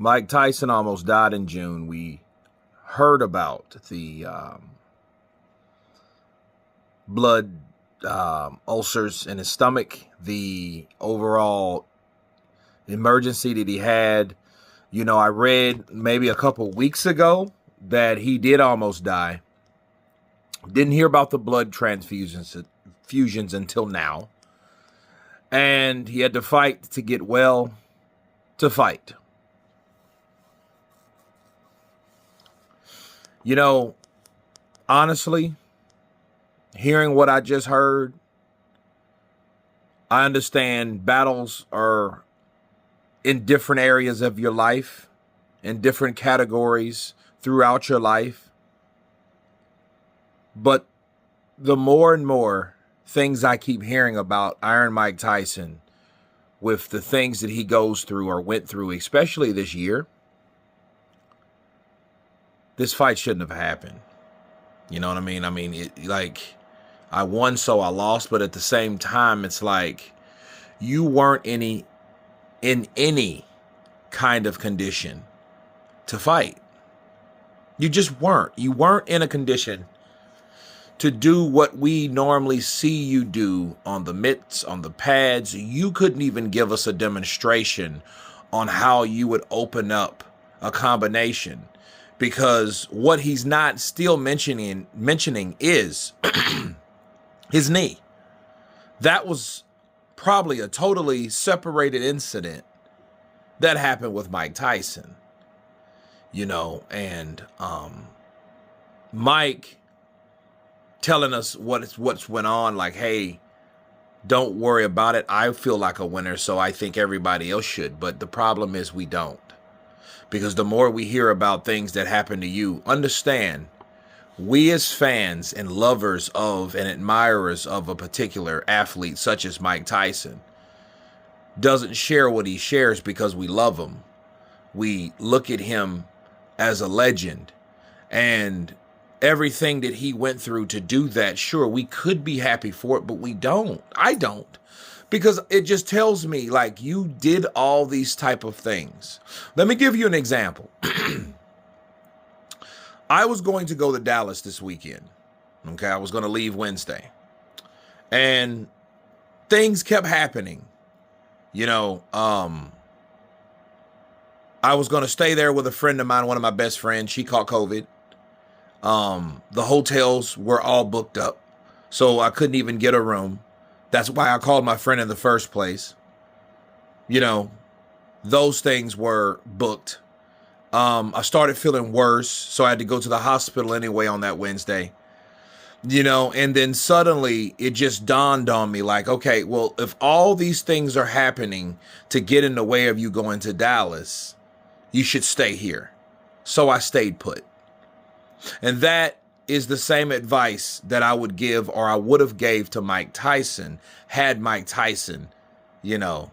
Mike Tyson almost died in June. We heard about the blood ulcers in his stomach, the overall emergency that he had. You know, I read maybe a couple weeks ago that he did almost die. Didn't hear about the blood transfusions until now. And he had to fight to get well to fight. You know, honestly, hearing what I just heard, I understand battles are in different areas of your life, in different categories throughout your life. But the more and more things I keep hearing about Iron Mike Tyson, with the things that he goes through or went through, especially this year, this fight shouldn't have happened. You know what I mean? I won, so I lost. But at the same time, it's like you weren't in any kind of condition to fight. You just weren't. You weren't in a condition to do what we normally see you do on the mitts, on the pads. You couldn't even give us a demonstration on how you would open up a combination, because what he's not still mentioning is his knee. That was probably a totally separated incident that happened with Mike Tyson, you know, and Mike telling us what's went on, like, hey, don't worry about it. I feel like a winner, so I think everybody else should. But the problem is we don't. Because the more we hear about things that happen to you, understand, we as fans and lovers of and admirers of a particular athlete such as Mike Tyson doesn't share what he shares because we love him. We look at him as a legend, and everything that he went through to do that, sure, we could be happy for it, but we don't. I don't. Because it just tells me, like, you did all these type of things. Let me give you an example. I was going to go to Dallas this weekend. Okay, I was going to leave Wednesday. And things kept happening. You know, I was going to stay there with a friend of mine, one of my best friends. She caught COVID. The hotels were all booked up, so I couldn't even get a room. That's why I called my friend in the first place. You know, those things were booked. I started feeling worse, so I had to go to the hospital anyway on that Wednesday. You know, and then suddenly it just dawned on me, like, okay, well, if all these things are happening to get in the way of you going to Dallas, you should stay here. So I stayed put. And that is the same advice that I would give, or I would have gave to Mike Tyson, had Mike Tyson, you know,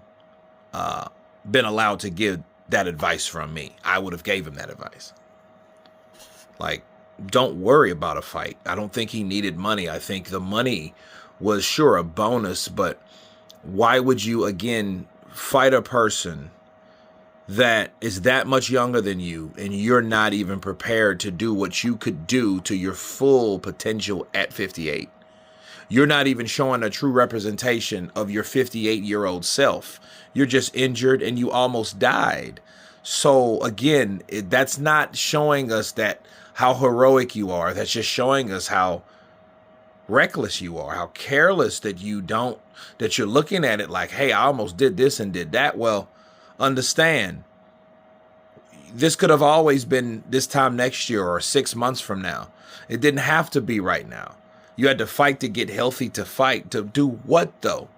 been allowed to give that advice from me. I would have gave him that advice. Like, don't worry about a fight. I don't think he needed money. I think the money was sure a bonus, but why would you again fight a person that is that much younger than you, and you're not even prepared to do what you could do to your full potential at 58? You're not even showing a true representation of your 58-year-old self. You're just injured and you almost died. So again, that's not showing us that how heroic you are. That's just showing us how reckless you are, how careless that you're looking at it like, hey, I almost did this and did that. Well, understand, this could have always been this time next year or 6 months from now. It didn't have to be right now. You had to fight to get healthy, to fight to do what though?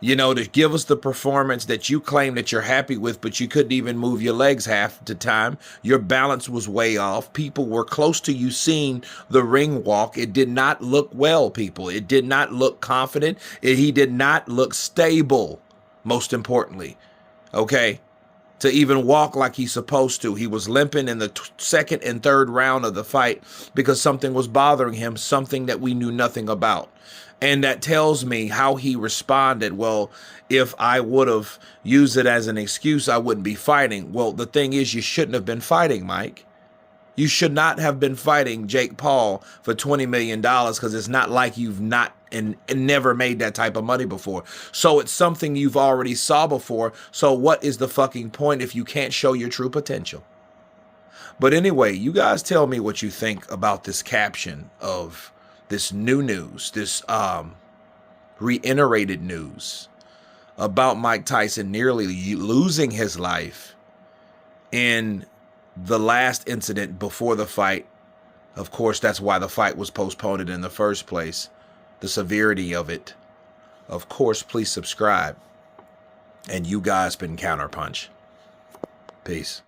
You know, to give us the performance that you claim that you're happy with, but you couldn't even move your legs half the time. Your balance was way off. People were close to you seeing the ring walk. It did not look well, people. It did not look confident. He did not look stable, most importantly. Okay? to even walk like he's supposed to. He was limping in the second and third round of the fight because something was bothering him, something that we knew nothing about. And that tells me how he responded. Well, if I would have used it as an excuse, I wouldn't be fighting. Well, the thing is, you shouldn't have been fighting, Mike. You should not have been fighting Jake Paul for $20 million because it's not like you've not and never made that type of money before. So it's something you've already saw before. So what is the fucking point if you can't show your true potential? But anyway, you guys tell me what you think about this caption of this new news, this reiterated news about Mike Tyson nearly losing his life in the last incident before the fight. Of course, that's why the fight was postponed in the first place. The severity of it. Of course, please subscribe. And you guys been Counterpunch. Peace.